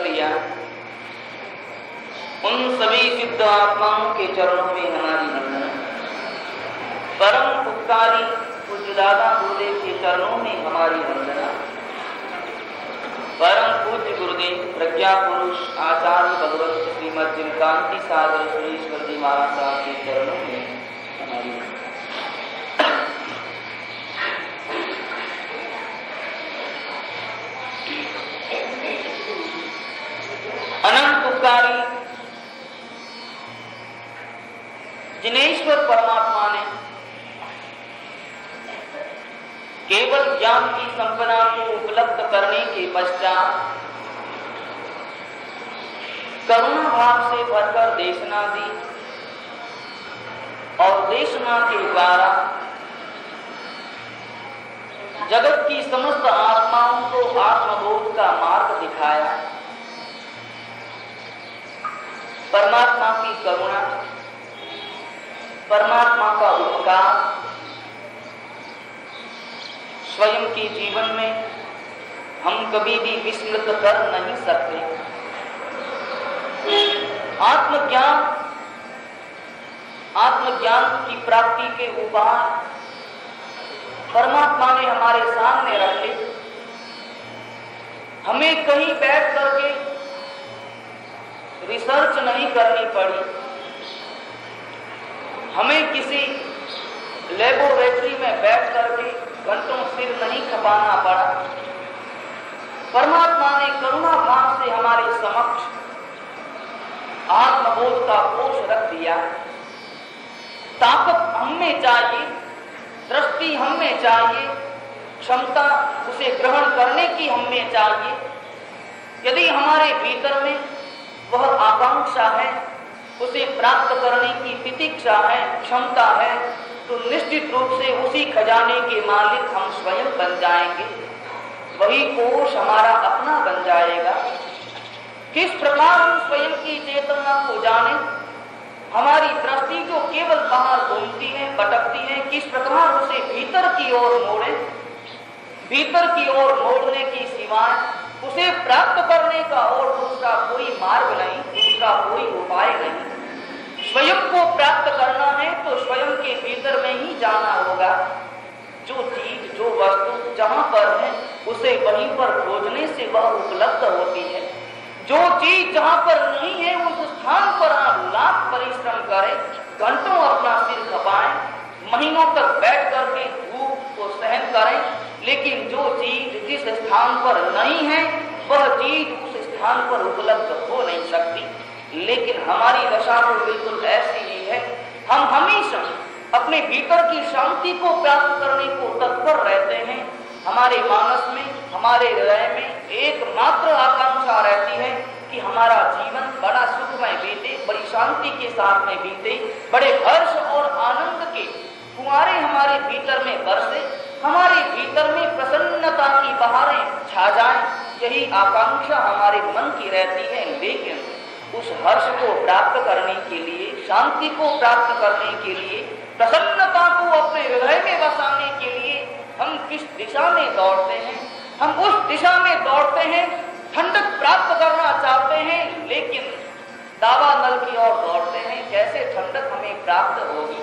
लिया। उन सभी सिद्ध आत्माओं के चरणों में हमारी वंदना। परम उपकारी पूज्य दादा गुरुदेव के चरणों में हमारी वंदना। परम पूज्य गुरुदेव प्रज्ञा पुरुष आचार्य भगवत श्रीमद जिनकांति सागर सुरेश्वर जी महाराज साहब के चरणों में हमारी अनंत उपकारी जिनेश्वर परमात्मा ने केवल ज्ञान की संपदा को उपलब्ध करने के पश्चात करुणा भाव से भरकर देशना दी और देशना के द्वारा जगत की समस्त आत्माओं को आत्मबोध का मार्ग दिखाया। परमात्मा की करुणा, परमात्मा का उपकार स्वयं के जीवन में हम कभी भी विस्मृत कर नहीं सकते। आत्मज्ञान की प्राप्ति के उपाय परमात्मा ने हमारे सामने रखे। हमें कहीं बैठ करके रिसर्च नहीं करनी पड़ी, हमें किसी लेबोरेटरी में बैठ करके घंटों सिर नहीं खपाना पड़ा। परमात्मा ने करुणा भाव से हमारे समक्ष आत्मबोध का कोष रख दिया। ताकत हमें चाहिए, दृष्टि हमें चाहिए, क्षमता उसे ग्रहण करने की हमें चाहिए। यदि हमारे भीतर में वह आकांक्षा है, उसे प्राप्त करने की प्रतीक्षा है, क्षमता है, तो निश्चित रूप से उसी खजाने के मालिक हम स्वयं बन जाएंगे। वही कोष हमारा अपना बन जाएगा। किस प्रकार हम स्वयं की चेतना को जाने, हमारी दृष्टि जो केवल बाहर घूमती है, भटकती है, किस प्रकार उसे भीतर की ओर मोड़े। भीतर की ओर मोड़ने की सिवाय उसे प्राप्त करने का और दूसरा कोई मार्ग नहीं, दूसरा कोई उपाय नहीं। स्वयं को प्राप्त करना है तो स्वयं के भीतर में ही जाना होगा। जो चीज, जो वस्तु जहां पर है उसे वहीं पर खोजने से वह उपलब्ध होती है। जो चीज जहां पर नहीं है उस स्थान पर आप लाख परिश्रम करें, घंटों अपना सिर खपाएं, महीनों तक बैठ करके धूप को सहन करें, लेकिन जो चीज जिस स्थान पर नहीं है वह चीज उस स्थान पर उपलब्ध हो नहीं सकती। लेकिन हमारी दशा तो बिल्कुल ऐसी ही है। हम हमेशा अपने भीतर की शांति को प्राप्त करने को तत्पर रहते हैं। हमारे मानस में, हमारे हृदय में एकमात्र आकांक्षा रहती है कि हमारा जीवन बड़ा सुखमय बीते, बड़ी शांति के साथ में बीते, बड़े हर्ष और आनंद के फुहारे हमारे भीतर में बरसे, हमारे भीतर में प्रसन्नता की बहारें छा जाएं। यही आकांक्षा हमारे मन की रहती है। लेकिन उस हर्ष को प्राप्त करने के लिए, शांति को प्राप्त करने के लिए, प्रसन्नता को अपने हृदय में बसाने के लिए हम किस दिशा में दौड़ते हैं? हम उस दिशा में दौड़ते हैं, ठंडक प्राप्त करना चाहते हैं, लेकिन दावा नल की ओर दौड़ते हैं। कैसे ठंडक हमें प्राप्त होगी?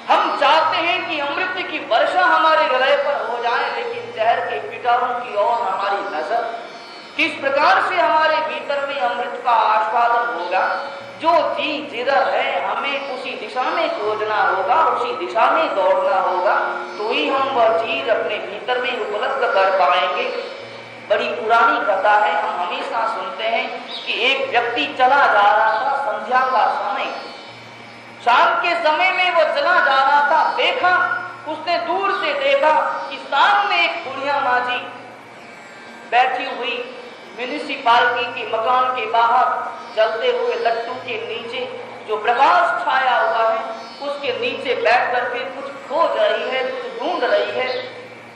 हम चाहते हैं कि अमृत की वर्षा हमारे हृदय पर हो जाए, लेकिन जहर के पिटारों की ओर हमारी नजर। किस प्रकार से हमारे भीतर में अमृत का आस्वादन होगा? जो चीज जिधर है हमें उसी दिशा में खोजना होगा, उसी दिशा में दौड़ना होगा, तो ही हम वह चीज अपने भीतर में उपलब्ध कर पाएंगे। बड़ी पुरानी कथा है, हम हमेशा सुनते हैं कि एक व्यक्ति चला जा रहा था, संध्या का समय, शाम के समय में वो चला जा रहा था। देखा, उसने दूर से देखा कि सामने एक बुढ़िया माँ जी बैठी हुई म्युनिसिपालिटी के मकान के बाहर जलते हुए लट्टू के नीचे जो प्रकाश छाया हुआ है उसके नीचे बैठ करके कुछ खोज रही है, कुछ ढूंढ रही है।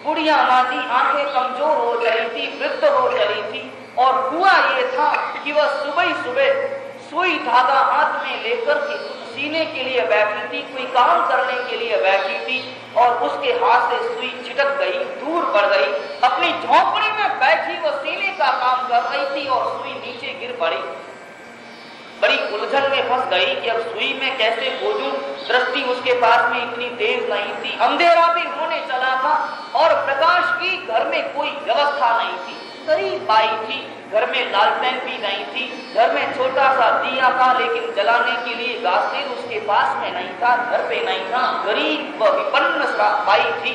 बुढ़िया माँ जी आंखें कमजोर हो चली थी, वृद्ध हो चली थी, और हुआ ये था कि वह सुबह सुबह सुई धागा हाथ में लेकर के कुछ सीने के लिए बैठी थी, कोई काम करने के लिए बैठी थी, और उसके हाथ से सुई छिटक गई, दूर पड़ गई। अपनी झोंपड़ी में बैठी वो सीने का काम कर रही थी और सुई नीचे गिर पड़ी, बड़ी उलझन में फंस गई कि अब सुई में कैसे खोजूं। दृष्टि उसके पास में इतनी तेज नहीं थी, अंधेरा भी होने चला था और प्रकाश की घर में कोई व्यवस्था नहीं थी। गरीब बाई थी, घर में लालटेन भी नहीं थी, घर में छोटा सा दिया था लेकिन जलाने के लिए गासेर उसके पास में नहीं था, घर पे नहीं था। गरीब व विपन्न बाई थी।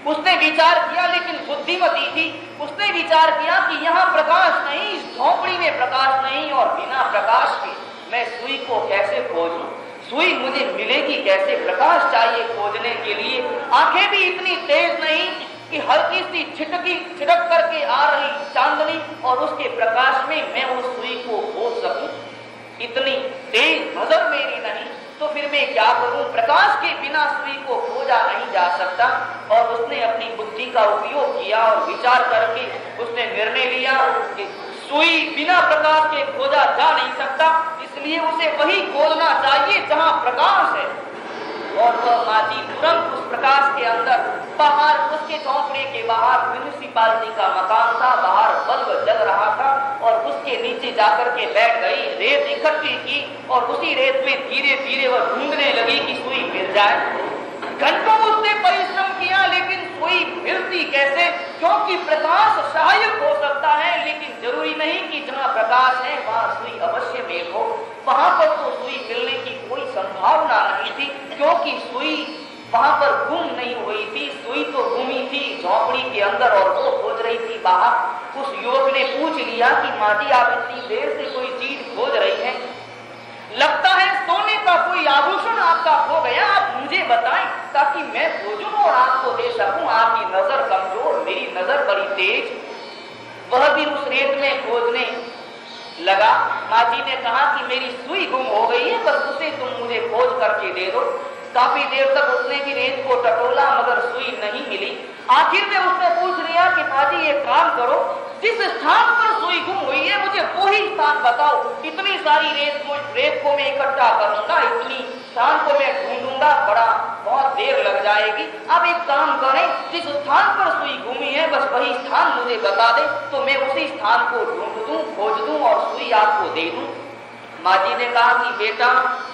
उसने विचार किया, लेकिन बुद्धिमती थी, उसने विचार किया कि यहाँ प्रकाश नहीं, इस झोंपड़ी में प्रकाश नहीं और बिना प्रकाश के मैं सुई को कैसे खोजूं? सुई मुझे मिलेगी कैसे? प्रकाश चाहिए खोजने के लिए। आंखें भी इतनी तेज नहीं कि हल्की सी छिटक करके आ रही चांदनी और उसके प्रकाश में मैं उस सुई को खोज सकूं, इतनी तेज नजर मेरी नहीं। तो फिर मैं क्या करूं? प्रकाश के बिना सुई को खोजा नहीं जा सकता। और उसने अपनी बुद्धि का उपयोग किया और विचार करके उसने निर्णय लिया कि सुई बिना प्रकाश के खोजा जा नहीं सकता, इसलिए उसे वही खोजना चाहिए जहां प्रकाश है। और वह माझी तुरंत उस प्रकाश के अंदर बाहर, उसके झोंपड़े के बाहर म्यूनिसिपालिटी का मकान था, बाहर बल्ब जल रहा था और उसके नीचे जाकर के बैठ गई, रेत इकट्ठी की और उसी रेत में धीरे धीरे वह ढूंढने लगी कि सुई मिल जाए। घंटों उसने परिश्रम किया लेकिन सुई मिलती कैसे? क्योंकि प्रकाश सहायक हो सकता है लेकिन जरूरी नहीं कि जहां प्रकाश है वहां सुई अवश्य मेल हो। वहां पर तो सुई मिलने की कोई संभावना नहीं थी, क्योंकि सुई वहां पर गुम नहीं हुई थी। सुई तो गुमी थी झोंपड़ी के अंदर और वो खोज रही थी बाहर। उस युवक ने पूछ लिया कि माँ जी, आप इतनी देर से कोई चीज खोज रही हैं, लगता है सोने का कोई आभूषण आपका खो गया, आप मुझे बताएं ताकि मैं खोजूं और आपको दे सकूं। आपकी नजर कमजोर, मेरी नजर बड़ी तेज। वह भी उस रेत में खोजने लगा। माँ जी ने कहा कि मेरी सुई गुम हो गई है, बस उसे तुम मुझे खोज करके दे दो। काफी देर तक उसने भी रेत को टटोला मगर सुई नहीं मिली। आखिर में उसने पूछ लिया कि माँ जी, एक काम करो, जिस स्थान पर सुई गुम हुई है मुझे वही स्थान बताओ। इतनी सारी रेत को मैं इकट्ठा करूंगा, इतनी स्थान को मैं ढूंढूंगा, बहुत देर लग जाएगी। अब एक काम करें, जिस स्थान पर सुई गुमी है बस वही स्थान मुझे बता दे तो मैं उसी स्थान को ढूंढ दूं, खोज दूं और सुई आपको दे दूं। माँ जी ने कहा कि बेटा,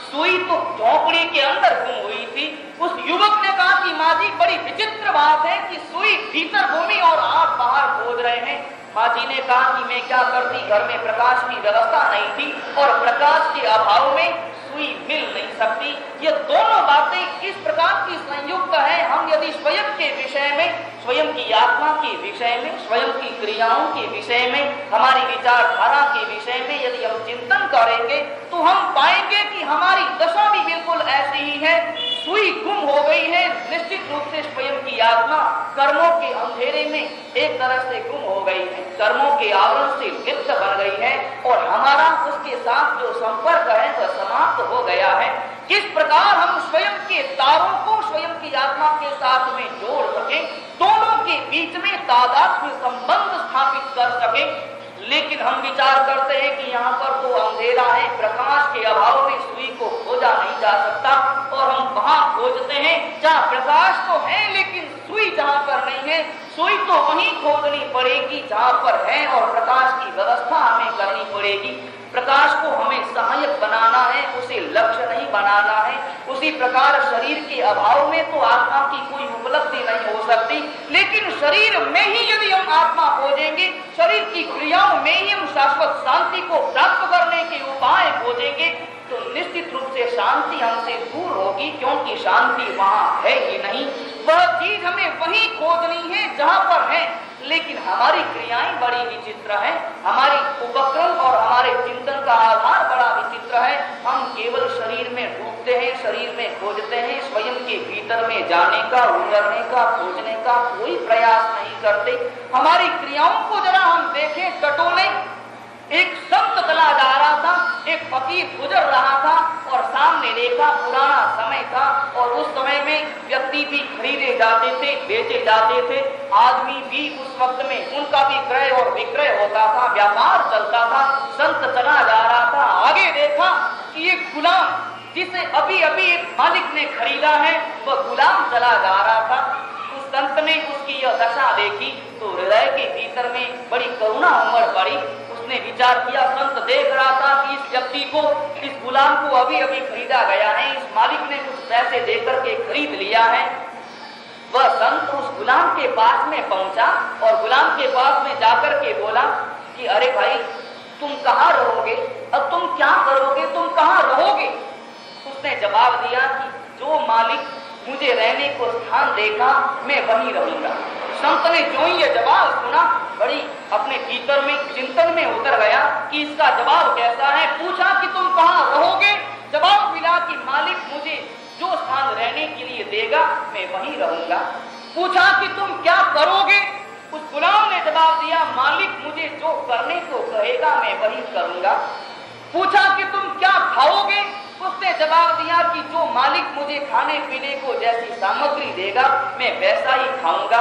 सुई तो झोंपड़ी के अंदर गुम हुई थी। उस युवक ने कहा कि माँ जी, बड़ी विचित्र बात है कि सुई भीतर घूमी और आप बाहर खोज रहे हैं। माँ जी ने कहा कि मैं क्या करती, घर में प्रकाश की व्यवस्था नहीं थी और प्रकाश के अभाव में सुई मिल नहीं सकती। ये दोनों बातें इस प्रकार की संयुक्त है। हम यदि स्वयं के विषय में, स्वयं की आत्मा के विषय में, स्वयं की क्रियाओं के विषय में, हमारी विचारधारा के विषय में यदि हम चिंतन करेंगे तो हम पाएंगे कि हमारी दशा भी बिल्कुल ऐसी ही है। सुई गुम हो गई है। निश्चित रूप से स्वयं की आत्मा कर्मों के अंधेरे में एक तरह से गुम हो गई है, कर्मों के आवरण से लिप्त बन गई है और हमारा उसके साथ जो संपर्क है वह समाप्त हो गया है। किस प्रकार हम स्वयं के तारों को स्वयं की आत्मा के साथ में जोड़ सकें, दोनों के बीच में तादात्म्य संबंध स्थापित कर सकें। लेकिन हम विचार करते हैं कि यहाँ पर तो अंधेरा है, प्रकाश के अभाव में सुई को खोजा नहीं जा सकता और हम वहां खोजते हैं जहाँ प्रकाश तो है लेकिन सुई जहाँ पर नहीं है। सुई तो वहीं खोजनी पड़ेगी जहाँ पर है और प्रकाश की व्यवस्था हमें करनी पड़ेगी। प्रकाश को हमें सहायक बनाना है, उसे लक्ष्य नहीं बनाना है। उसी प्रकार शरीर के अभाव में तो आत्मा की कोई उपलब्धि नहीं हो सकती, लेकिन शरीर में ही यदि हम आत्मा खोजेंगे, शरीर की क्रियाओं में ही हम शाश्वत शांति को प्राप्त करने के उपाय खोजेंगे तो निश्चित रूप से शांति हमसे दूर होगी, क्योंकि शांति वहां है ही नहीं। वह चीज हमें वही खोजनी है जहां पर है। लेकिन हमारी क्रियाएं बड़ी विचित्र हैं, हमारी उपक्रम और हमारे चिंतन का आधार बड़ा विचित्र है। हम केवल शरीर में डूबते हैं, शरीर में खोजते हैं, स्वयं के भीतर में जाने का, उतरने का, खोजने का कोई प्रयास नहीं करते। हमारी क्रियाओं को जरा हम देखें, टटोलें। एक संत चला जा रहा था, एक फकीर गुजर रहा था और सामने देखा पुराना समय था और उस समय में व्यक्ति भी खरीदे जाते थे, बेचे जाते थे। आदमी भी उस वक्त में उनका भी क्रय और विक्रय होता था, व्यापार चलता था। संत चला जा रहा था, आगे देखा कि एक गुलाम जिसे अभी अभी एक मालिक ने खरीदा है वह गुलाम चला जा रहा था। उस संत ने उसकी यह दशा देखी तो हृदय के भीतर में बड़ी करुणा उमड़ पड़ी। उसने विचार किया, संत देख रहा था कि इस व्यक्ति को, इस गुलाम को अभी अभी खरीदा गया है, इस मालिक ने कुछ पैसे देकर के खरीद लिया है। वह संत उस गुलाम के पास में पहुंचा और गुलाम के पास में जाकर के बोला कि अरे भाई, तुम कहाँ रहोगे, अब तुम क्या करोगे, तुम कहाँ रहोगे? उसने जवाब दिया कि जो मालिक मुझे रहने को स्थान देगा मैं वहीं रहूंगा। संत ने जो ही ये जवाब सुना, बड़ी अपने भीतर में चिंतन में उतर गया कि इसका जवाब कैसा है। पूछा कि तुम कहाँ रहोगे? जवाब मिला कि मालिक मुझे जो स्थान रहने के लिए देगा मैं वहीं रहूंगा। पूछा कि तुम क्या करोगे? उस गुलाम ने जवाब दिया, मालिक मुझे जो करने को कहेगा मैं वही करूंगा। पूछा कि तुम क्या खाओगे? उसने जवाब दिया कि जो मालिक मुझे खाने पीने को जैसी सामग्री देगा मैं वैसा ही खाऊंगा।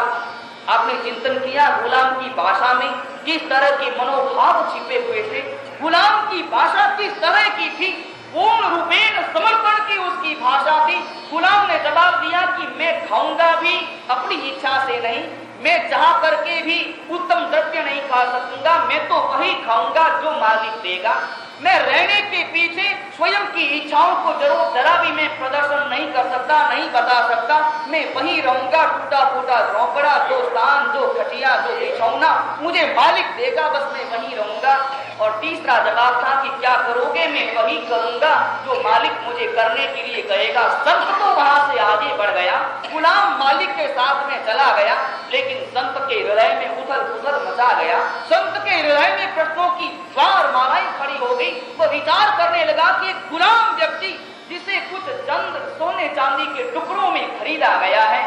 आपने चिंतन किया गुलाम की भाषा में किस तरह के मनोभाव छिपे हुए थे, गुलाम की भाषा किस तरह की थी, पूर्ण रूपेण समर्पण की उसकी भाषा थी। गुलाम ने जवाब दिया कि मैं खाऊंगा भी अपनी इच्छा से नहीं, मैं चाह करके भी उत्तम द्रव्य नहीं खा सकूंगा, मैं तो वही खाऊंगा जो मालिक देगा। मैं रहने के पीछे स्वयं की इच्छाओं को जरा भी मैं प्रदर्शन नहीं कर सकता, नहीं बता सकता। मैं वहीं रहूंगा, टूटा फूटा झोंपड़ा, जो स्थान, जो खटिया, जो बिछौना मुझे मालिक देगा, बस मैं वहीं रहूंगा। और तीसरा जवाब था कि क्या करोगे? मैं वही करूंगा जो मालिक मुझे करने के लिए कहेगा। संत तो वहां से आगे बढ़ गया, गुलाम मालिक के साथ में चला गया, लेकिन संत के हृदय में उथल पुथल मचा गया। संत के हृदय में प्रश्नों की ज्वार मालाएं खड़ी हो गई। वह विचार करने लगा कि एक गुलाम व्यक्ति जिसे कुछ चंद सोने चांदी के टुकड़ों में खरीदा गया है,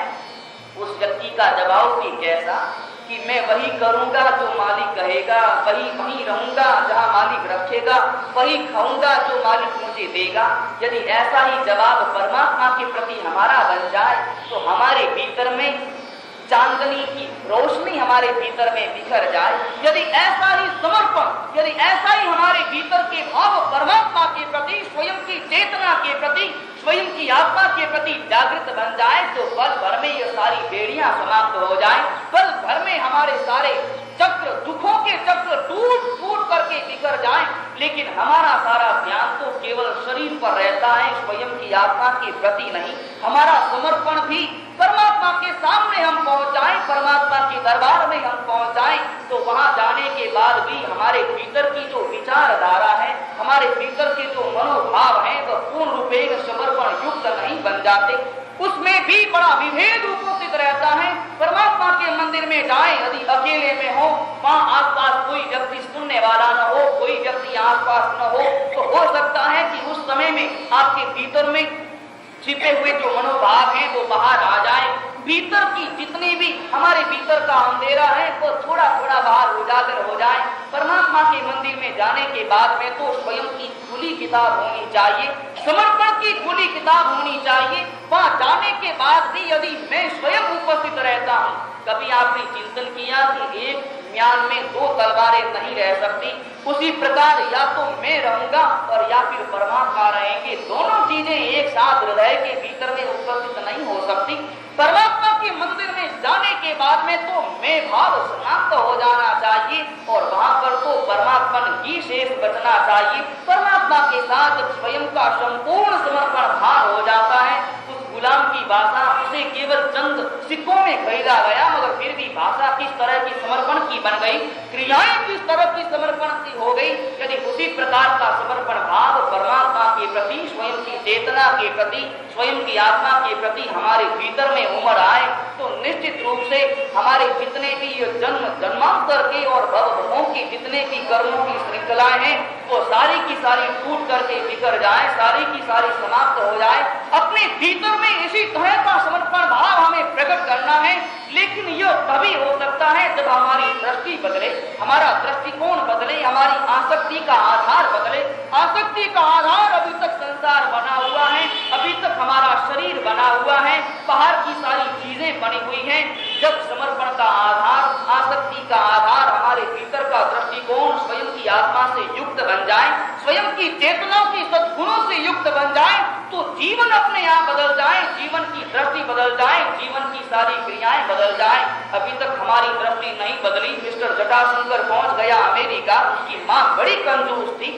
उस व्यक्ति का जवाब भी कैसा कि मैं वही करूंगा जो मालिक कहेगा, वही रहूंगा जहां मालिक रखेगा, वही खाऊंगा जो मालिक मुझे देगा। यदि ऐसा ही जवाब परमात्मा के प्रति हमारा बन जाए तो हमारे भीतर में चांदनी की रोशनी हमारे भीतर में बिखर जाए। यदि ऐसा ही समर्पण, यदि ऐसा ही हमारे भीतर के भाव परमात्मा के प्रति, स्वयं की चेतना के प्रति, स्वयं की आत्मा के प्रति जागृत बन जाए तो पल भर में ये सारी बेड़ियां समाप्त हो जाए, पल भर में हमारे सारे चक्र, दुखों के चक्र टूट फूट करके बिखर जाए। लेकिन हमारा सारा ध्यान तो केवल शरीर पर रहता है, स्वयं की आत्मा के प्रति नहीं। हमारा समर्पण भी परमात्मा के सामने हम पहुंच जाएं, परमात्मा के दरबार में हम पहुंच जाएं, तो वहां जाने के बाद भी हमारे भीतर की जो विचारधारा है, हमारे भीतर के जो मनोभाव है, वह पूर्ण रूपेण समर्पण युक्त नहीं बन जाते। उसमें भी बड़ा विभेद उपस्थित रहता है। परमात्मा के मंदिर में जाए, यदि अकेले में हो, वहां आसपास कोई व्यक्ति सुनने वाला न हो, कोई व्यक्ति आसपास न हो, तो हो सकता है कि उस समय में आपके भीतर में छिपे हुए जो मनोभाव हैं वो बाहर आ जाए। भीतर की जितनी भी हमारे भीतर का अंधेरा है वो थोड़ा थोड़ा बाहर उजागर हो जाए। परमात्मा के मंदिर में जाने के बाद में तो स्वयं की खुली किताब होनी चाहिए, समर्पण की खुली किताब होनी चाहिए। वहां जाने के बाद भी यदि मैं स्वयं उपस्थित रहता हूँ, कभी आपने चिंतन किया कि एक म्यान में दो तलवारें नहीं रह सकती, उसी प्रकार या तो मैं रहूंगा और या फिर परमात्मा रहेंगे, दोनों चीजें एक साथ हृदय के भीतर में उपस्थित नहीं हो सकती। परमात्मा के मंदिर में जाने के बाद में तो मैं भाव समाप्त हो जाना चाहिए और वहां पर तो परमात्मन ही शेष बचना चाहिए। परमात्मा के साथ स्वयं का संपूर्ण समर्पण भाव हो जाता है। उस गुलाम की भाषा, उसे केवल चंद सिक्कों में खरीदा गया, मगर फिर भी भाषा किस तरह की समर्पण की बन गई, क्रियाएं किस तरह की समर्पण की हो गई। यदि उसी प्रकार का समर्पण भाव परमात्मा के प्रति, स्वयं की चेतना के प्रति, स्वयं की आत्मा के प्रति हमारे भीतर में उमड़ आए तो निश्चित रूप से हमारे जितने भी जन्म जन्मांतर के और भवों की जितने भी कर्मों की श्रृंखलाएं हैं वो सारी की सारी टूट करके बिखर जाए, सारी की सारी समाप्त हो जाए। अपने भीतर में इसी तरह का समर्पण भाव हमें प्रकट करना है, लेकिन यह तभी हो सकता है जब हमारी दृष्टि बदले, हमारा दृष्टिकोण बदले, हमारी आसक्ति का आधार बदले। आसक्ति का आधार अभी तक संसार बना हुआ है, अभी तक हमारा शरीर बना हुआ है, बाहर की सारी चीजें बनी हुई हैं। जब समर्पण का आधार, आसक्ति का आधार हमारे भीतर का दृष्टिकोण, स्वयं की की आत्मा से युक्त बन जाए, स्वयं की चेतना की सद्गुणों से युक्त बन जाए, तो जीवन अपने आप बदल जाए, जीवन की दृष्टि बदल जाए, जीवन की सारी क्रियाएं बदल जाए। अभी तक हमारी दृष्टि नहीं बदली। मिस्टर जटाशंकर पहुंच गया अमेरिका, उसकी मां बड़ी कंजूस थी।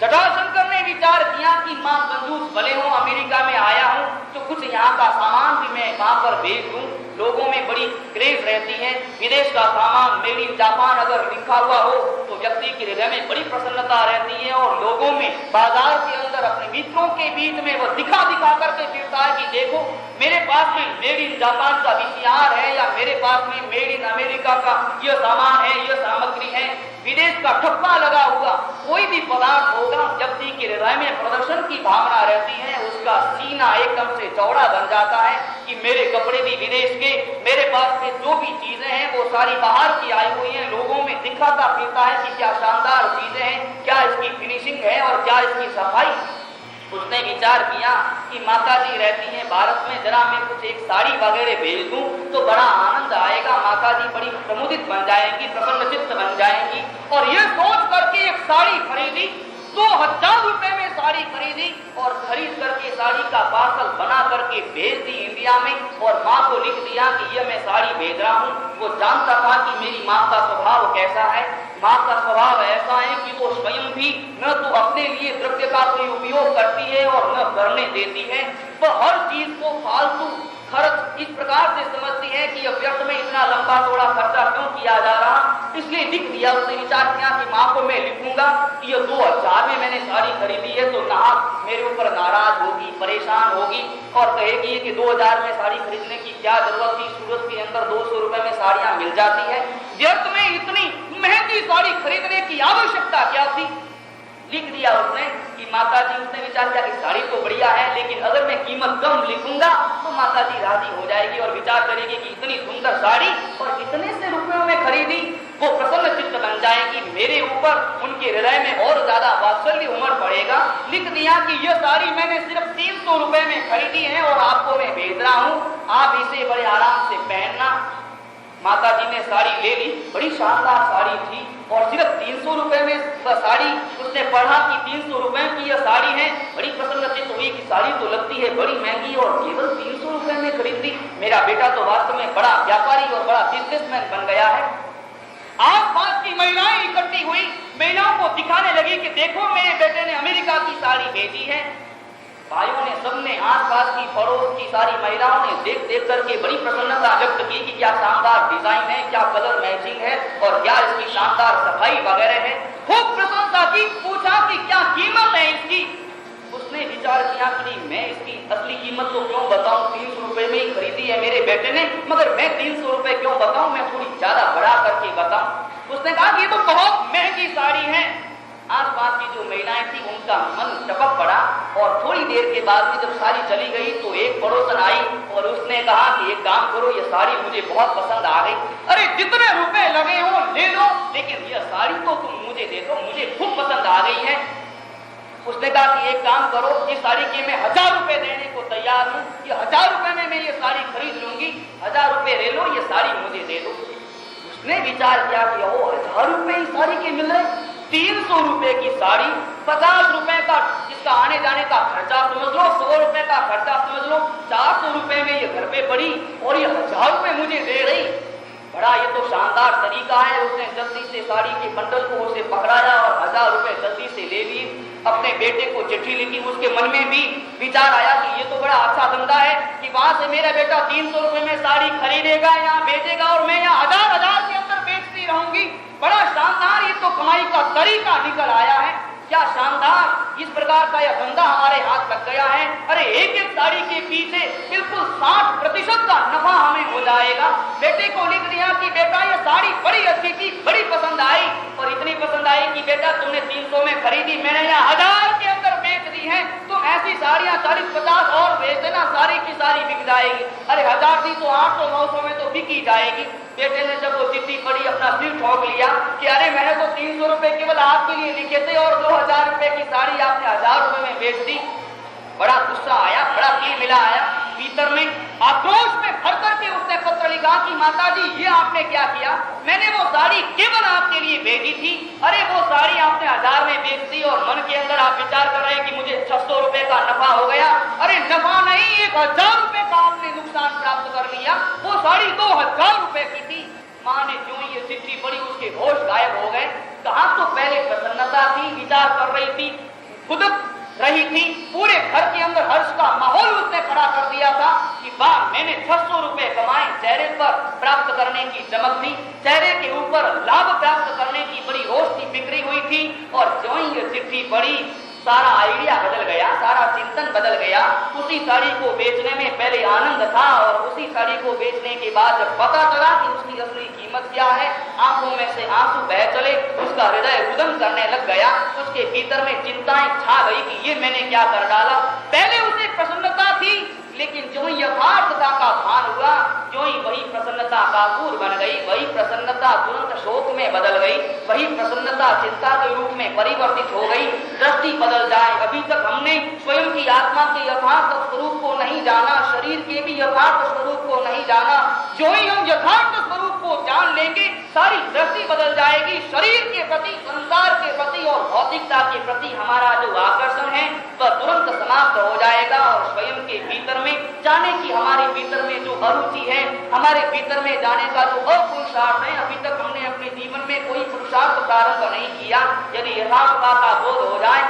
जटाशंकर ने विचार किया कि मां कंजूस भले हो, अमेरिका में आया हूं तो कुछ यहाँ का सामान भी मैं वहां पर भेज दूं। लोगों में बड़ी क्रेज रहती है, विदेश का सामान मेड इन जापान अगर लिखा हुआ हो तो व्यक्ति के हृदय में बड़ी प्रसन्नता रहती है और लोगों में बाजार के अंदर अपने मित्रों के बीच में वह दिखा दिखा करके फिरता है कि देखो मेरे पास में मेड इन जापान का VCR है, या मेरे पास में मेड इन अमेरिका का यह सामान है, यह सामग्री है। विदेश का ठप्पा लगा हुआ कोई भी पदार्थ होगा, व्यक्ति के हृदय में प्रदर्शन की भावना रहती है, उसका सीना एकदम से चौड़ा बन जाता है कि मेरे कपड़े भी विदेश के, मेरे पास में जो भी चीजें हैं वो सारी बाहर की आई हुई हैं। लोगों में दिखाता फिरता है कि क्या शानदार चीजें हैं, क्या इसकी फिनिशिंग है और क्या इसकी सफाई। उसने विचार किया कि माता जी रहती हैं भारत में, जरा मैं कुछ एक साड़ी वगैरह भेज दूं तो बड़ा आनंद आएगा, माता जी बड़ी प्रमुदित बन जाएंगी, प्रसन्नचित्त बन जाएंगी। और ये सोच करके एक साड़ी खरीदी, 2000 रुपए में साड़ी खरीदी और खरीद करके साड़ी का पार्सल बना करके भेज दी इंडिया में, और माँ को लिख दिया कि यह मैं साड़ी भेज रहा हूँ। वो जानता था कि मेरी माँ का स्वभाव कैसा है। माँ का स्वभाव ऐसा है कि वो स्वयं भी न तो अपने लिए द्रव्य का कोई उपयोग करती है और न करने देती है। वह हर चीज को फालतू खर्च इस प्रकार से समझती है कि व्यर्थ में इतना लंबा चौड़ा खर्चा क्यों किया जा रहा। इसलिए लिख दिया, उसने विचार किया कि माँ को मैं लिखूंगा कि ये 2000 में मैंने साड़ी खरीदी है, तो ना मेरे ऊपर नाराज होगी, परेशान होगी और कहेगी कि 2000 में साड़ी खरीदने की क्या जरूरत थी, सूरत के अंदर 200 रुपए में साड़ियां मिल जाती है, व्यर्थ में इतनी महंगी साड़ी खरीदने की आवश्यकता क्या थी। लिख दिया उसने कि माता जी, उसने विचार किया कि साड़ी तो बढ़िया है, लेकिन अगर मैं कीमत कम लिखूंगा तो माता जी राजी हो जाएगी और विचार करेगी कि इतनी सुंदर साड़ी और इतने से रुपयों में खरीदी, वो प्रसन्न चित्त बन जाएगी, मेरे ऊपर उनके हृदय में और ज्यादा वात्सल्य उमड़ पड़ेगा। लिख दिया कि यह साड़ी मैंने सिर्फ 300 रुपए में खरीदी है और आपको मैं भेज रहा हूँ, आप इसे बड़े आराम से पहनना। माता जी ने साड़ी ले ली, बड़ी शानदार साड़ी थी और सिर्फ 300 रुपए में वह साड़ी, उसने पढ़ा कि 300 रुपए की यह साड़ी है। बड़ी प्रसन्नचित्त हुई कि साड़ी तो लगती है बड़ी महंगी और केवल 300 रुपए में खरीदी। मेरा बेटा तो वास्तव में बड़ा व्यापारी और बड़ा बिजनेसमैन बन गया है। आसपास की महिलाएं इकट्ठी हुई, महिलाओं को दिखाने लगी कि देखो मेरे बेटे ने अमेरिका की साड़ी भेजी है। भाइयों ने, सबने, आसपास की पड़ोस की सारी महिलाओं ने देख देख करके बड़ी प्रसन्नता व्यक्त की कि क्या शानदार डिजाइन है, क्या कलर मैचिंग है और क्या इसकी शानदार सफाई वगैरह है। खूब प्रशंसा की, पूछा कि क्या कीमत है इसकी। उसने विचार किया कि मैं इसकी असली कीमत तो क्यों बताऊं, 300 रुपए में ही खरीदी है मेरे बेटे ने, मगर मैं 300 रुपए क्यों बताऊं, मैं थोड़ी ज्यादा बढ़ा करके बताऊं। उसने कहा कि ये तो बहुत महंगी साड़ी है। आसपास की जो महिलाएं थी उनका मन टपक पड़ा और थोड़ी देर के बाद में जब साड़ी चली गई तो एक पड़ोसन आई और उसने कहा कि एक काम करो, ये साड़ी मुझे बहुत पसंद आ गई। अरे जितने रुपए लगे हो ले लो, लेकिन यह साड़ी तो तुम मुझे दे दो, मुझे खूब पसंद आ गई है। उसने कहा कि एक काम करो, इस साड़ी के मैं 1000 रुपए देने को तैयार हूँ, ये 1000 रुपए में मैं ये साड़ी खरीद लूंगी, 1000 रुपए ले लो, ये साड़ी मुझे दे दो। उसने विचार किया कि ओ 1000 रुपए इस साड़ी के मिल रहे, 300 रुपए की साड़ी, 50 रुपए का इसका आने जाने का खर्चा समझ लो, 100 रुपए का खर्चा समझ लो, 400 रुपए में ये घर पे पड़ी और ये 1000 रुपए मुझे दे रही। बड़ा ये तो शानदार तरीका है। उसने जल्दी से साड़ी के बंडल को उसे पकड़ाया और 1000 रुपए जल्दी से ले लिए। अपने बेटे को चिट्ठी लिखी। उसके मन में भी विचार आया कि ये तो बड़ा अच्छा धंधा है कि वहां से मेरा बेटा 300 रुपए में साड़ी खरीदेगा, यहाँ बेचेगा और मैं यहाँ 1000 के अंदर बेचती रहूंगी। बड़ा शानदार ये तो कमाई का तरीका निकल आया है। क्या शानदार इस प्रकार का यह धंधा हमारे हाथ लग गया है। अरे एक एक साड़ी के पीछे बिल्कुल 60% का नफा हमें हो जाएगा। बेटे को लिख दिया कि बेटा ये साड़ी बड़ी अच्छी थी, बड़ी पसंद आई और इतनी पसंद आई कि बेटा तुमने 300 में खरीदी, मैंने यहाँ 1000 के अंदर बेच दी है। तुम ऐसी साड़ियां 40-50 और बेच देना, सारी की सारी बिक जाएगी। अरे 1000 दी तो 800-900 में तो बिक ही जाएगी। बेटे ने जब वो चिट्ठी पढ़ी अपना सिर ठोक लिया कि अरे मैंने तो 300 रुपए केवल आपके लिए लिखे थे और 2000 रुपए की साड़ी आपने 1000 रुपए में बेच दी। बड़ा गुस्सा आया, बड़ा तिल मिला आया। भीतर में आक्रोश में भर करके उसने पत्र लिखा कि माता जी ये आपने क्या किया, मैंने वो साड़ी केवल आपके लिए भेजी थी, अरे वो साड़ी आपने 1000 में बेच दी और मन के अंदर आप विचार कर रहे हैं कि मुझे 600 रुपए का नफा हो गया। अरे नफा नहीं, 1000 रुपए का आपने नुकसान प्राप्त कर लिया। वो साड़ी 2000 रुपए की थी। माँ ने जो ये चिट्ठी पढ़ी उसके होश गायब हो गए। कहाँ तो पहले प्रसन्नता थी, विचार कर रही थी, खुद रही थी, पूरे घर के अंदर हर्ष का माहौल उसने खड़ा कर दिया था कि वाह मैंने 600 रुपए कमाए। चेहरे पर प्राप्त करने की चमक थी, चेहरे के ऊपर लाभ प्राप्त करने की बड़ी रोशनी बिखरी हुई थी। और जो ही ये चिट्ठी पढ़ी सारा आइडिया बदल गया, सारा चिंतन बदल गया। उसी साड़ी को बेचने में पहले आनंद था और उसी साड़ी को बेचने के बाद जब पता चला कि उसकी असली कीमत क्या है, आंखों में से आंसू बह चले, उसका हृदय रुदन करने लग गया। उसके भीतर में चिंताएं छा गई कि ये मैंने क्या कर डाला। पहले उसे प्रसन्नता थी, लेकिन जो ही यथार्थता का भान हुआ, जो ही वही प्रसन्नता काबूर बन गई, वही प्रसन्नता तुरंत शोक में बदल गई, वही प्रसन्नता चिंता के रूप में परिवर्तित हो गई। दृष्टि बदल जाए। अभी तक हमने स्वयं की आत्मा के यथार्थ स्वरूप को नहीं जाना, शरीर के भी यथार्थ स्वरूप को नहीं जाना। जो ही हम यथार्थ स्वरूप को जान लेंगे, सारी दृष्टि बदल जाएगी। शरीर के प्रति, संसार के प्रति और भौतिकता के प्रति हमारा जो आकर्षण है वह तुरंत समाप्त हो जाएगा और स्वयं के भीतर में जाने की, हमारे भीतर में जो अरुचि है, हमारे भीतर में जाने का जो अपुरुषार्थ है, अभी तक हमने अपने जीवन में कोई पुरुषार्थ प्रारंभ नहीं किया। यदि यथार्थता का बोध हो जाए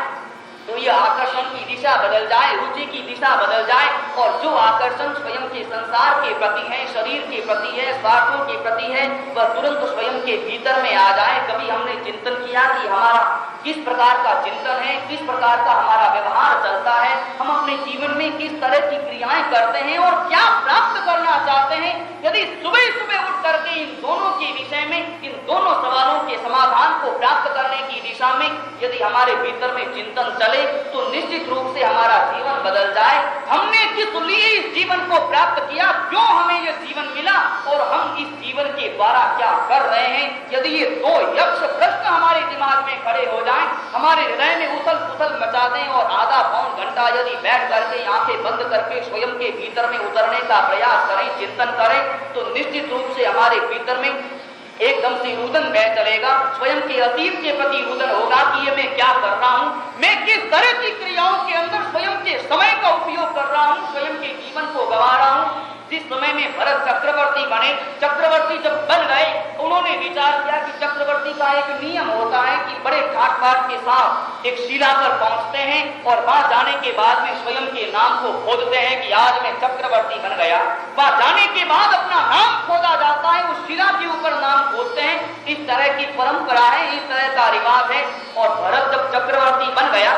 तो यह आकर्षण की दिशा बदल जाए, रुचि की दिशा बदल जाए और जो आकर्षण स्वयं के संसार के प्रति है, शरीर के प्रति है, स्वार्थों के प्रति है, वह तुरंत स्वयं के भीतर में आ जाए। कभी हमने चिंतन किया कि हमारा किस प्रकार का चिंतन है, किस प्रकार का हमारा व्यवहार चलता है, हम अपने जीवन में किस तरह की क्रियाएं करते हैं और क्या प्राप्त करना चाहते हैं। यदि सुबह सुबह उठ करके इन दोनों के विषय में, इन दोनों सवालों के समाधान को प्राप्त करने की दिशा में यदि हमारे भीतर में चिंतन चले तो निश्चित रूप से हमारा जीवन बदल जाए। हमने किस लिए इस जीवन को प्राप्त किया, क्यों हमें यह जीवन मिला और हम इस जीवन के द्वारा क्या कर रहे हैं, यदि ये दो यक्ष प्रश्न हमारे दिमाग में खड़े हो जाएं, हमारे हृदय में उथल पुथल मचा दें और आधा पौन घंटा यदि बैठ करके आंखें बंद करके स्वयं के भीतर में उतरने का प्रयास करें, चिंतन करें, तो निश्चित रूप से हमारे भीतर में एकदम से रुदन बह चलेगा। स्वयं के अतीत के प्रति रुदन होगा कि ये मैं क्या कर रहा हूं, मैं किस तरह की क्रियाओं के अंदर स्वयं के समय का उपयोग कर रहा हूं, स्वयं के जीवन को गंवा रहा हूं। जिस समय में भरत चक्रवर्ती बने, चक्रवर्ती जब बन गए, उन्होंने विचार किया कि चक्रवर्ती का एक नियम होता है कि बड़े ठाट बाट के साथ एक शिला पर पहुंचते हैं और वहां जाने के बाद में स्वयं के नाम को खोदते हैं कि आज मैं चक्रवर्ती बन गया। वहां जाने के बाद अपना नाम खोदा जाता है, उस शिला के ऊपर नाम खोदते हैं। इस तरह की परंपरा है, इस तरह का रिवाज है। और भरत जब चक्रवर्ती बन गया,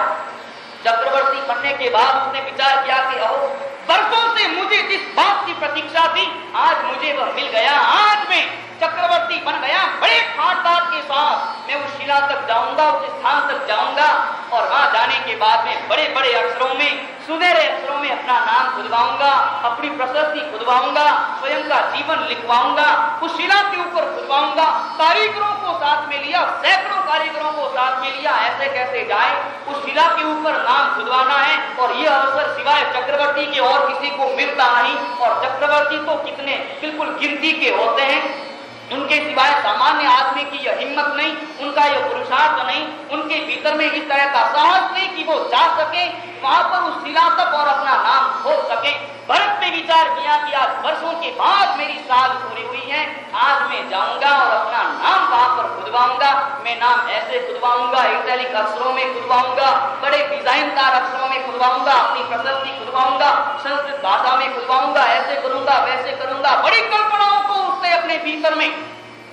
चक्रवर्ती बनने के बाद उसने विचार किया कि अहो वर्षों से मुझे जिस बात की प्रतीक्षा थी आज मुझे वह मिल गया, आज मैं चक्रवर्ती बन गया। बड़े ठाट बाट के साथ मैं उस शिला तक जाऊंगा, उस स्थान तक जाऊंगा और वहां जाने के बाद में बड़े बड़े अक्षरों में, सुनहरे अक्षरों में अपना नाम खुदवाऊंगा, अपनी प्रशस्ति खुदवाऊंगा, स्वयं का जीवन लिखवाऊंगा, उस शिला के ऊपर खुदवाऊंगा। कारीगरों को साथ में लिया, सैकड़ों कारीगरों को साथ में लिया, ऐसे कैसे जाए, उस शिला के ऊपर नाम खुदवाना है और यह अवसर सिवाय चक्रवर्ती के और किसी को मिलता नहीं। और चक्रवर्ती तो कितने बिल्कुल गिनती के होते हैं, उनके सिवाय सामान्य आदमी की यह हिम्मत नहीं, उनका यह पुरुषार्थ नहीं, उनके भीतर में इस तरह का साहस नहीं कि वो जा सके वहां पर उस शिला तक और अपना नाम खोज सके। भरत ने विचार किया कि आज वर्षों के बाद मेरी साल पूरी हुई है, आज मैं जाऊंगा और अपना नाम वहां पर खुदवाऊंगा। मैं नाम ऐसे खुदवाऊंगा, इटैलिक अक्षरों में खुदवाऊंगा, बड़े डिजाइनदार अक्षरों में खुदवाऊंगा, अपनी प्रशस्ति खुदवाऊंगा, संस्कृत भाषा में खुदवाऊंगा, ऐसे करूंगा वैसे करूंगा। बड़ी कल्पनाओं को उसने अपने भीतर में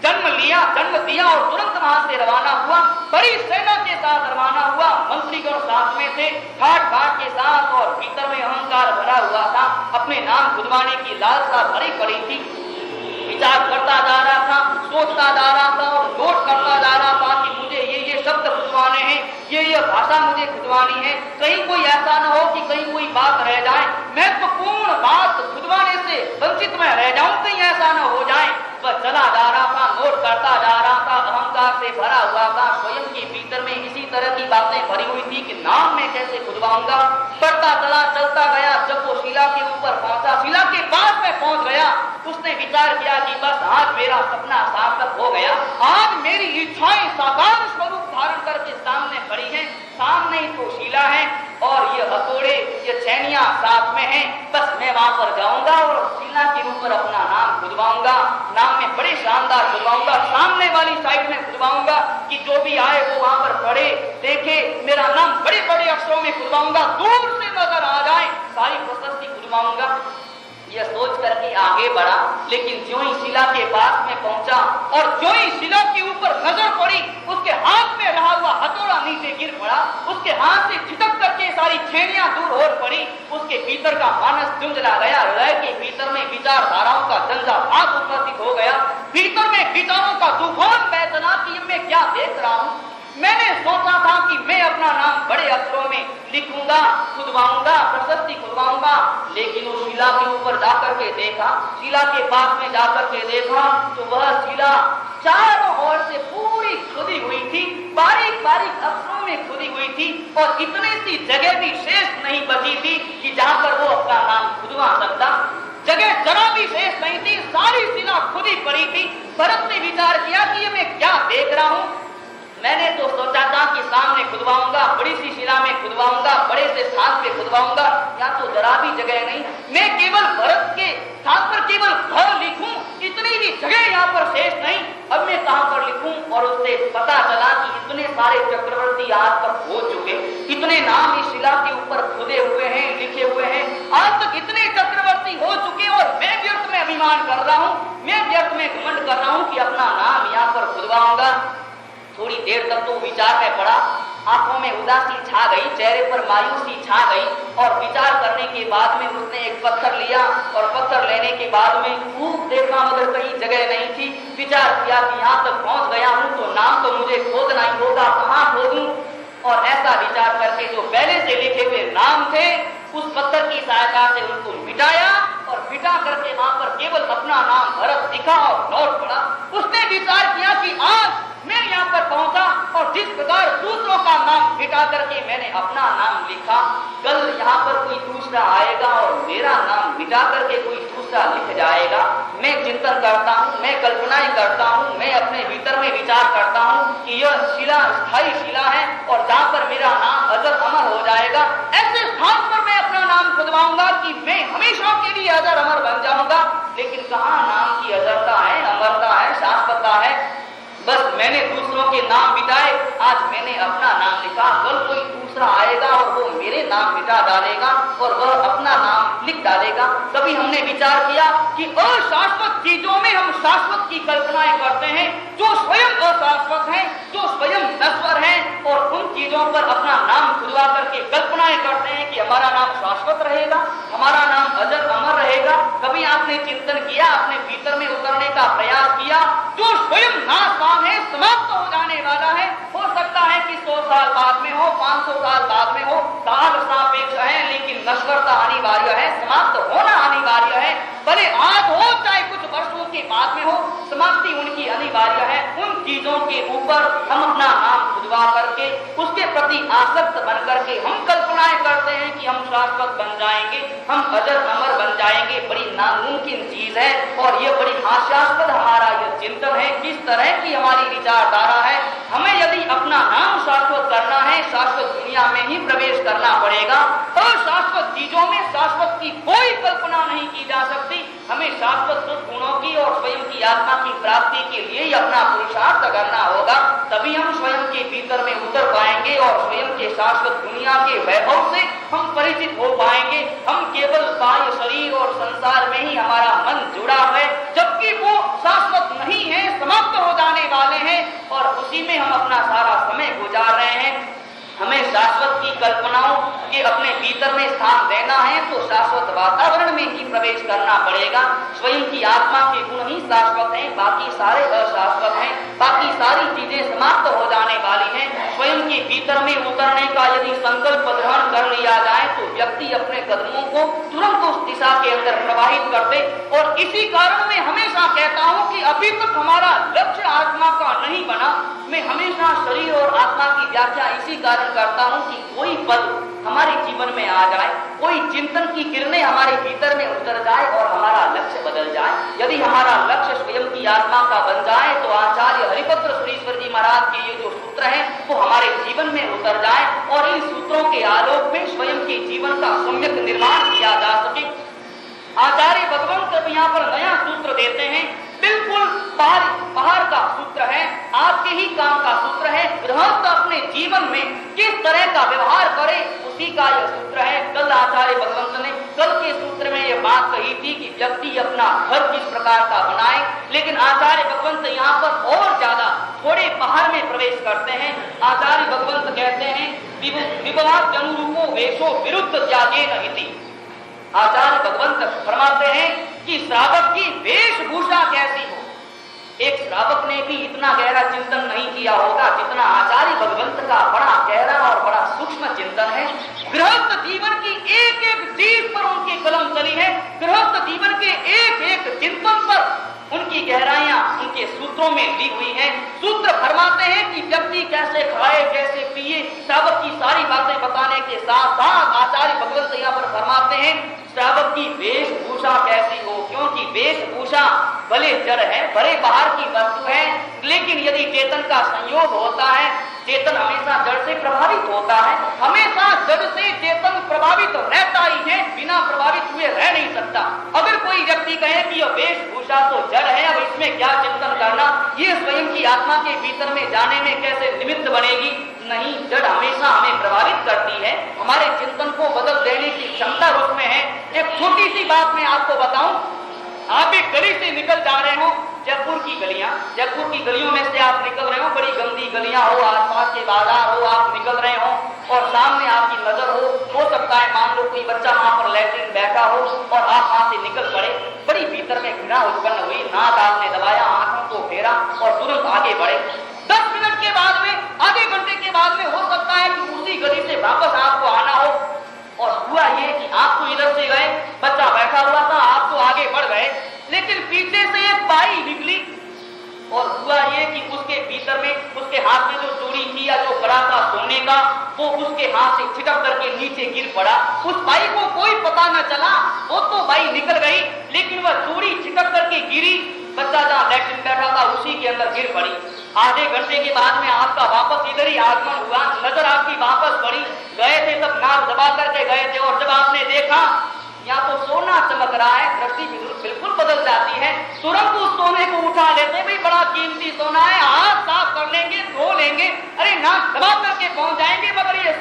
जन्म लिया, जन्म दिया और तुरंत वहां से रवाना हुआ। बड़ी सेना के साथ रवाना हुआ, मंत्रीगण साथ में थे, ठाट बाट के साथ, और भीतर में अहंकार भरा हुआ था, अपने नाम खुदवाने की लालसा भरी पड़ी थी। विचार करता जा रहा था, सोचता जा रहा था और नोट करता जा रहा था कि मुझे ये शब्द खुदवाने हैं, ये भाषा मुझे खुदवानी है, कहीं कोई ऐसा न हो कि कहीं कोई बात रह जाए, महत्वपूर्ण बात खुदवाने से वंचित में रह जाऊं, कहीं ऐसा न हो जाए। वह चला जा रहा था, नोट करता जा रहा था, अहंकार से भरा हुआ था, स्वयं के भीतर में इसी तरह की ऐसी बातें भरी हुई थी कि नाम मैं कैसे खुदवाऊंगा। बढ़ता चला, चलता गया, जब वो शिला के ऊपर पहुंचा, शिला के पास में पहुंच गया, उसने विचार किया कि बस आज मेरा सपना सार्थक हो गया, आज मेरी इच्छाएं साकार स्वरूप धारण करके सामने खड़ी हैं, सामने ही तो शिला है और ये हथौड़े, ये छैनियां साथ में हैं, बस मैं वहां पर जाऊंगा और शिला के ऊपर अपना नाम खुदवाऊंगा, नाम में बड़े शानदार खुदवाऊंगा, सामने वाली साइड में खुदवाऊंगा कि जो भी आए वो वहां पर पढ़े, देखे, मेरा नाम बड़े बड़े अक्षरों में खुदवाऊंगा, दूर से नजर आ जाए, सारी प्रशस्ति खुदवाऊंगा। यह सोच करके आगे बढ़ा, लेकिन ज्यों ही शिला के पास में पहुंचा और ज्यों ही शिला के ऊपर नजर पड़ी, उसके हाथ में रहा हुआ हथौड़ा नीचे गिर पड़ा, उसके हाथ से झिटक करके सारी छेड़ियां दूर हो पड़ी, उसके भीतर का मानस झुंझला गया, हृदय के भीतर में विचारधाराओं का झंझावात उपस्थित हो गया, भीतर में विचारों का तूफान बहसना कि मैं क्या देख रहा हूं। मैंने सोचा था कि मैं अपना नाम बड़े अक्षरों में लिखूंगा, खुदवाऊंगा, प्रशस्ति खुदवाऊंगा, लेकिन उस शिला के ऊपर जाकर के देखा, शिला के पास में जाकर के देखा तो वह शिला चारों ओर से पूरी खुदी हुई थी, बारीक बारीक अक्षरों में खुदी हुई थी और इतनी सी जगह भी शेष नहीं बची थी कि जहां पर वो अपना नाम खुदवा सकता। जगह जरा भी शेष नहीं थी, सारी शिला खुदी पड़ी थी। भरत ने विचार किया कि ये मैं क्या देख रहा हूं। मैंने तो सोचा था कि सामने खुदवाऊंगा, बड़ी सी शिला में खुदवाऊंगा, बड़े से स्थान पे खुदवाऊंगा, यहाँ तो जरा भी जगह नहीं, मैं केवल भरत के स्थान पर केवल भ लिखूं, इतनी भी जगह यहाँ पर शेष नहीं, अब मैं कहां पर लिखूं। और उससे पता चला कि इतने सारे चक्रवर्ती आज तक हो चुके, इतने नाम इस शिला के ऊपर खुदे हुए हैं, लिखे हुए हैं, आज तक इतने चक्रवर्ती हो चुके और मैं व्यर्थ में अभिमान कर रहा हूं, मैं व्यर्थ में घमंड कर रहा हूं कि अपना नाम यहाँ पर खुदवाऊंगा। थोड़ी देर तक तो विचार में पड़ा, आंखों में उदासी छा गई, चेहरे पर मायूसी छा गई और विचार करने के बाद में उसने एक पत्थर लिया और पत्थर लेने के बाद में खूब देखा मगर कहीं जगह नहीं थी। विचार किया कि यहाँ तक पहुंच गया हूं तो नाम तो मुझे खोदना ही होगा, कहां खोदूं। और ऐसा विचार करके जो पहले से लिखे हुए नाम थे उस पत्थर की सहायता से उनको मिटाया और मिटा करके वहां पर केवल अपना नाम भरत दिखा और लौट पड़ा। उसने विचार किया कि आज मैं यहाँ पर पहुंचा और जिस प्रकार दूसरों का नाम मिटा करके मैंने अपना नाम लिखा, कल यहाँ पर कोई दूसरा आएगा और मेरा नाम मिटा करके कोई दूसरा लिख जाएगा। मैं चिंतन करता हूँ, मैं कल्पनाएं करता हूँ, मैं अपने भीतर में विचार करता हूँ कि यह शिला स्थायी शिला है और जहाँ पर मेरा नाम अजर अमर हो जाएगा, ऐसे स्थान पर मैं अपना नाम खुदवाऊंगा कि मैं हमेशा के लिए अजर अमर बन जाऊंगा। लेकिन कहाँ नाम की अजरता है, अमरता है, शाश्वतता है। बस मैंने दूसरों के नाम मिटाए, आज मैंने अपना नाम लिखा, कल कोई दूसरा आएगा और वो मेरे नाम मिटा डालेगा और वह अपना नाम लिख डालेगा। कभी हमने विचार किया कि अशाश्वत चीजों में हम शाश्वत की कल्पनाएं करते हैं, जो स्वयं अशाश्वत हैं, जो स्वयं नश्वर हैं, और उन चीजों पर अपना नाम खुदवा करके कल्पनाएं करते हैं कि हमारा नाम शाश्वत रहेगा, हमारा नाम अजर अमर रहेगा। कभी आपने चिंतन किया, अपने भीतर में उतरने का प्रयास किया, जो स्वयं नाशवान है, समाप्त हो जाने वाला है, हो सकता है कि 100 साल बाद में हो, 500 साल बाद में हो, काल सापेक्ष है, लेकिन नश्वरता अनिवार्य है, समाप्त होना अनिवार्य है। भले आज हो चाहे कुछ वर्षों के बाद में हो, समाप्ति उनकी अनिवार्य है। उन चीजों के ऊपर हम अपना नाम खुदवा करके उसके प्रति आसक्त बन करके हम कल्पनाएं करते हैं कि हम शाश्वत बन जाएंगे, हम अजर अमर बन जाएंगे। बड़ी नामुमकिन चीज है और ये बड़ी हास्यास्पद हमारा यह चिंतन है, किस तरह की हमारी विचारधारा है। हमें यदि अपना नाम शाश्वत करना है, शाश्वत दुनिया में ही प्रवेश करना पड़ेगा और शाश्वत चीजों में शाश्वत की कोई कल्पना नहीं की जा सकती। हमें शाश्वत सुख गुणों की और स्वयं की आत्मा की प्राप्ति के लिए ही अपना पुरुषार्थ करना होगा, तभी हम स्वयं के भीतर में उतर पाएंगे और स्वयं के शाश्वत दुनिया के वैभव से हम परिचित हो पाएंगे। हम केवल बाह्य शरीर और संसार में ही हमारा मन जुड़ा है, जबकि वो शाश्वत नहीं है, समाप्त हो जाने वाले हैं और उसी में हम अपना सारा समय गुजार रहे हैं। हमें शाश्वत की कल्पनाओं के अपने भीतर में स्थान देना है तो शाश्वत वातावरण में ही प्रवेश करना पड़ेगा। स्वयं की आत्मा के गुण ही शाश्वत हैं, बाकी सारे अशाश्वत हैं, बाकी सारी चीजें समाप्त हो जाने वाली हैं। स्वयं के भीतर में उतरने का यदि संकल्प ग्रहण कर लिया जाए तो व्यक्ति अपने कदमों को तुरंत उस दिशा के अंदर प्रवाहित कर दे। और इसी कारण मैं हमेशा कहता हूं कि अभी तक हमारा लक्ष्य आत्मा का नहीं बना। मैं हमेशा शरीर और आत्मा की व्याख्या इसी कारण करता हूं कि कोई पद हमारे जीवन में आ जाए, कोई चिंतन की किरणें हमारे भीतर में उतर जाए और हमारा लक्ष्य बदल जाए। यदि हमारा लक्ष्य स्वयं की आत्मा का बन जाए तो आचार्य हरिभद्र सुरीश्वर जी महाराज के ये जो सूत्र हैं वो हमारे जीवन में उतर जाए और इन सूत्रों के आलोक में स्वयं के जीवन का सम्यक निर्माण किया जा सके। आचार्य भगवंत अब यहाँ पर नया सूत्र देते हैं, बिल्कुल बाहर का सूत्र है, आपके ही काम का सूत्र है। गृहस्थ अपने जीवन में किस तरह का व्यवहार करे उसी का यह सूत्र है। कल आचार्य भगवंत ने कल के सूत्र में यह बात कही थी कि व्यक्ति अपना घर किस प्रकार का बनाए, लेकिन आचार्य भगवंत यहाँ पर और ज्यादा थोड़े बाहर में प्रवेश करते हैं। आचार्य भगवंत कहते हैं विभवाद जनुरूपो वेशो विरुद्ध त्यागे नहीं। आचार्य भगवंत फरमाते हैं कि श्रावक की वेशभूषा कैसी हो। एक श्रावक ने भी इतना गहरा चिंतन नहीं किया होगा जितना आचार्य भगवंत का बड़ा गहरा और बड़ा सूक्ष्म चिंतन है। गृहस्थ जीवन की एक एक चीज पर उनकी कलम चली है। गृहस्थ जीवन के एक एक चिंतन पर उनकी गहराइयां उनके सूत्रों में ली हुई हैं। सूत्र फरमाते हैं कि व्यक्ति कैसे खाए, कैसे पिए, श्रावक की सारी बातें बताने के साथ साथ आचार्य भगवंत यहाँ पर फरमाते हैं श्रावक की वेशभूषा कैसी हो, क्योंकि वेशभूषा भले जड़ है, भले बाहर की वस्तु है, लेकिन यदि चेतन का संयोग होता है, चेतन हमेशा जड़ से प्रभावित होता है। हमेशा जड़ से चेतन प्रभावित रहता ही है, बिना प्रभावित हुए रह नहीं सकता। अगर कोई व्यक्ति कहे कि यह वेशभूषा तो जड़ है, अब इसमें क्या चिंतन करना, ये स्वयं की आत्मा के भीतर में जाने में कैसे निमित्त बनेगी, नहीं, जड़ हमेशा हमें प्रभावित करती है। हमारे चिंतन को बदल देने की क्षमता उसमें है। एक छोटी सी बात मैं आपको बताऊं, आप एक गली से निकल जा रहे हो, जयपुर की गलियों में से आप निकल रहे हो, बड़ी गंदी गलियां हो, आसपास के बाजार हो, आप निकल रहे हो और सामने आपकी नजर हो सकता है मान लो कोई बच्चा वहां पर लैट्रिन बैठा हो और आप वहां से निकल पड़े, बड़ी भीतर में घृणा उत्पन्न हुई, नाक आपने दबाया, आंखों को फेरा और तुरंत आगे बढ़े। 10 मिनट के बाद में, आधे घंटे के बाद में हो सकता है कि उसी गली से वापस आपको आना हो। और हुआ ये कि आप तो इधर से गए, बच्चा बैठा हुआ था, आप तो आगे बढ़ गए, लेकिन पीछे से एक बाई निकली और हुआ ये कि उसके भीतर में उसके हाथ में जो चूड़ी थी या जो बड़ा था सोने का, वो उसके हाथ से छिटक करके नीचे गिर पड़ा। उस बाई को कोई पता न चला, वो तो बाई निकल गई, लेकिन वह चूड़ी छिटक करके गिरी, बच्चा जहाँ लैट्रिन बैठा था उसी के अंदर गिर पड़ी। आधे घंटे के बाद में आपका वापस इधर ही आगमन हुआ, नजर आपकी वापस पड़ी, गए थे सब नाक दबा करके गए थे और जब आपने देखा या तो सोना चमक रहा है, दृष्टि बिल्कुल बदल जाती है, तुरंत उस सोने को उठा लेते, भाई बड़ा कीमती सोना है, हाथ साफ कर लेंगे, धो लेंगे, अरे नाक दबा करके पहुंच जाएंगे, मगर ये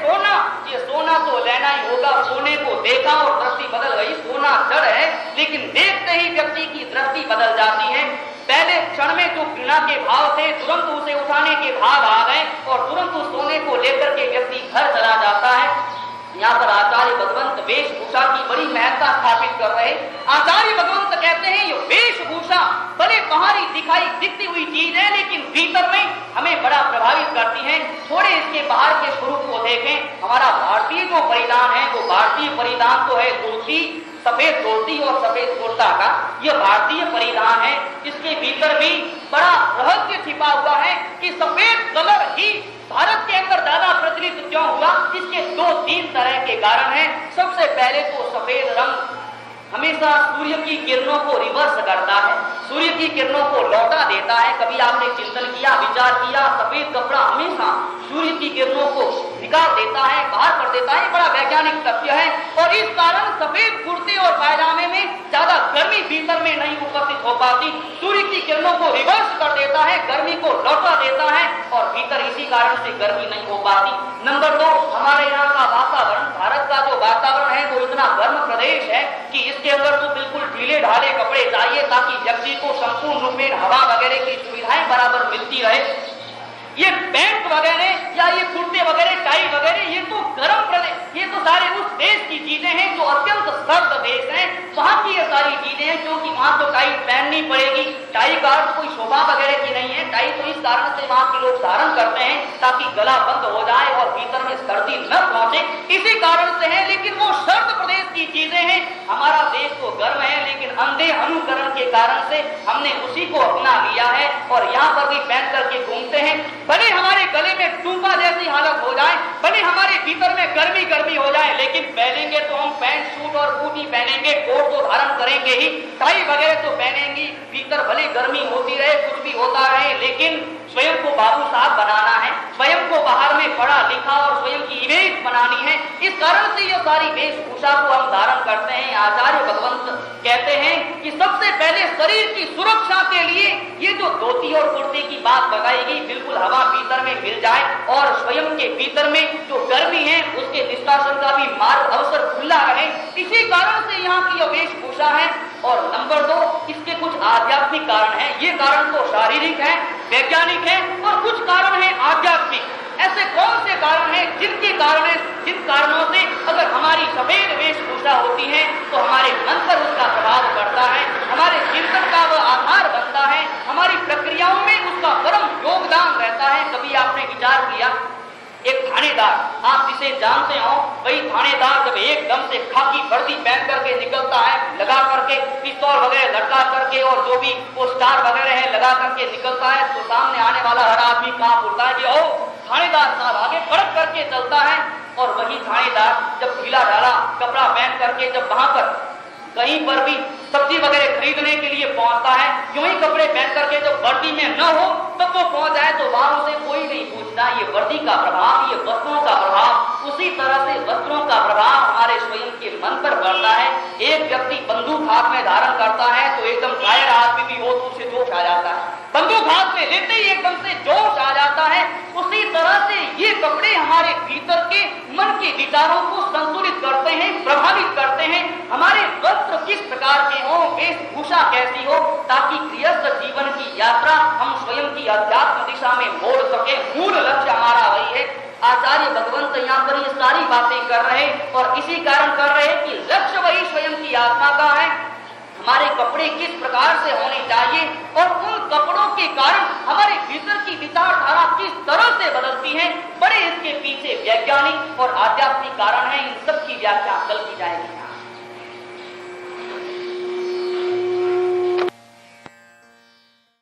सोना तो लेना ही होगा। सोने को देखा और दृष्टि बदल गई, सोना जड़ है, लेकिन देखते ही व्यक्ति की दृष्टि बदल जाती है। पहले क्षण में जो घृणा के भाव थे तुरंत उसे उठाने के भाव आ गए और तुरंत उस सोने को लेकर के व्यक्ति घर चला जाता है। यहाँ पर आचार्य भगवंत वेशभूषा की बड़ी महत्ता स्थापित कर रहे। आचार्य भगवंत कहते हैं ये वेशभूषा भले बाहरी दिखती हुई चीज है, लेकिन भीतर में हमें बड़ा प्रभावित करती है। थोड़े इसके बाहर के स्वरूप को देखें। हमारा भारतीय जो परिधान है वो भारतीय परिधान तो है धोती, सफेद धोती और सफेद कुर्ता का, यह भारतीय परिधान है। इसके भीतर भी बड़ा रहस्य छिपा हुआ है कि सफेद कलर ही भारत के अंदर ज्यादा प्रचलित क्यों हुआ। इसके 2-3 तरह के कारण हैं। सबसे पहले तो सफेद रंग हमेशा सूर्य की किरणों को रिवर्स करता है, सूर्य की किरणों को लौटा देता है। कभी आपने चिंतन किया, विचार किया, सफेद कपड़ा हमेशा सूर्य की किरणों को निकाल देता है, बाहर कर देता है, बड़ा वैज्ञानिक तथ्य है। और इस कारण सफेद कुर्ते और पायजामे में ज्यादा गर्मी भीतर में नहीं उपस्थित हो पाती, सूर्य की किरणों को रिवर्स कर देता है, गर्मी को लौटा देता है और भीतर इसी कारण से गर्मी नहीं हो पाती। नंबर 2, हमारे यहाँ का वातावरण, भारत का जो वातावरण है वो इतना गर्म प्रदेश है कि इसके अंदर तो बिल्कुल ढीले ढाले कपड़े चाहिए ताकि व्यक्ति को संपूर्ण रूप में हवा वगैरह की सुविधाएं बराबर मिलती रहे। ये पैंट वगैरह या ये कुर्ते वगैरह, टाई वगैरह, ये तो गर्म प्रदेश, ये तो सारे उस देश की चीजें हैं जो अत्यंत सर्द देश है, वहां की ये सारी चीजें हैं क्योंकि वहां तो टाई पहननी पड़ेगी। टाई का अर्थ कोई शोभा वगैरह की नहीं है, टाई तो इस कारण से वहां के लोग धारण करते हैं ताकि गला बंद हो जाए और भीतर में सर्दी न पहुंचे, इसी कारण से है। लेकिन वो शर्त प्रदेश की चीजें हैं। हमारा देश तो गर्म है, लेकिन अंधे अनुकरण के कारण से हमने उसी को अपना लिया है और यहाँ पर भी पहन करके घूमते हैं। भले हमारे गले में टूपा जैसी हालत हो जाए, भले हमारे भीतर में गर्मी गर्मी हो जाए, लेकिन पहनेंगे तो हम पैंट सूट और कूटी पहनेंगे, कोट तो धारण करेंगे ही, टाई वगैरह तो पहनेंगे। भीतर भले गर्मी होती रहे, कुछ भी होता रहे, लेकिन स्वयं को बाबू साहब बनाना है, स्वयं को बाहर में पढ़ा लिखा और स्वयं की इमेज बनानी है। इस कारण से ये सारी वेशभूषा को हम धारण करते हैं। आचार्य भगवंत कहते हैं कि सबसे पहले शरीर की सुरक्षा के लिए ये जो धोती और कुर्ते की बात बताई गई, बिल्कुल हवा भीतर में मिल जाए और स्वयं के भीतर में जो गर्मी है उसके निष्कासन का भी मार्ग अवसर खुला रहे, इसी कारण से यहाँ की यह वेशभूषा है। और नंबर 2, इसके कुछ आध्यात्मिक कारण हैं। ये कारण तो शारीरिक है, वैज्ञानिक है, और कुछ कारण है आध्यात्मिक। ऐसे कौन से कारण हैं जिन कारणों से अगर हमारी सफेद वेशभूषा होती है तो हमारे मन पर उसका प्रभाव पड़ता है, हमारे चिंतन का वह आधार बनता है, हमारी प्रक्रियाओं में उसका परम योगदान रहता है। कभी आपने विचार किया, एक थानेदार, आप जिसे जानते हो, वही थानेदार जब एकदम से खाकी वर्दी पहन करके निकलता है, लगा करके पिस्तौल वगैरह लटका करके और जो भी वो स्टार वगैरह है लगा करके निकलता है, तो सामने आने वाला हर आदमी कांप उठता है कि ओ थानेदार साहब, आगे बढ़ करके चलता है। और वही थानेदार जब ढीला ढाला कपड़ा पहन करके जब वहां पर कहीं पर भी सब्जी वगैरह खरीदने के लिए पहुंचता है, यूं ही कपड़े पहन करके जब वर्दी में न हो तब वो पहुंच जाए तो वहां उसे कोई नहीं पूछता। ये वर्दी का प्रभाव, ये वस्त्रों का प्रभाव, उसी तरह से वस्त्रों का प्रभाव हमारे स्वयं के मन पर पड़ता है। एक व्यक्ति बंदूक हाथ में धारण करता है तो एकदम कायर आदमी भी हो तो उसे जोश आ जाता है, बंदूक हाथ में लेते ही एकदम से जोश आ जाता है। उसी तरह से ये कपड़े हमारे भीतर के मन के विचारों को संतुलित करते हैं, प्रभावित करते हैं। हमारे वस्त्र किस प्रकार के हो, वेशभूषा कैसी हो, ताकि गृहस्थ जीवन की यात्रा हम स्वयं की अध्यात्म दिशा में मोड़ सके। मूल लक्ष्य हमारा वही है। आचार्य भगवंत यहाँ पर ये सारी बातें कर रहे और इसी कारण कर रहे कि लक्ष्य वही स्वयं की आत्मा का है। हमारे कपड़े किस प्रकार से होने चाहिए और उन कपड़ों के कारण हमारे भीतर की विचारधारा किस तरह से बदलती है, बड़े इसके पीछे वैज्ञानिक और आध्यात्मिक कारण है। इन सब की व्याख्या कल की जाएगी।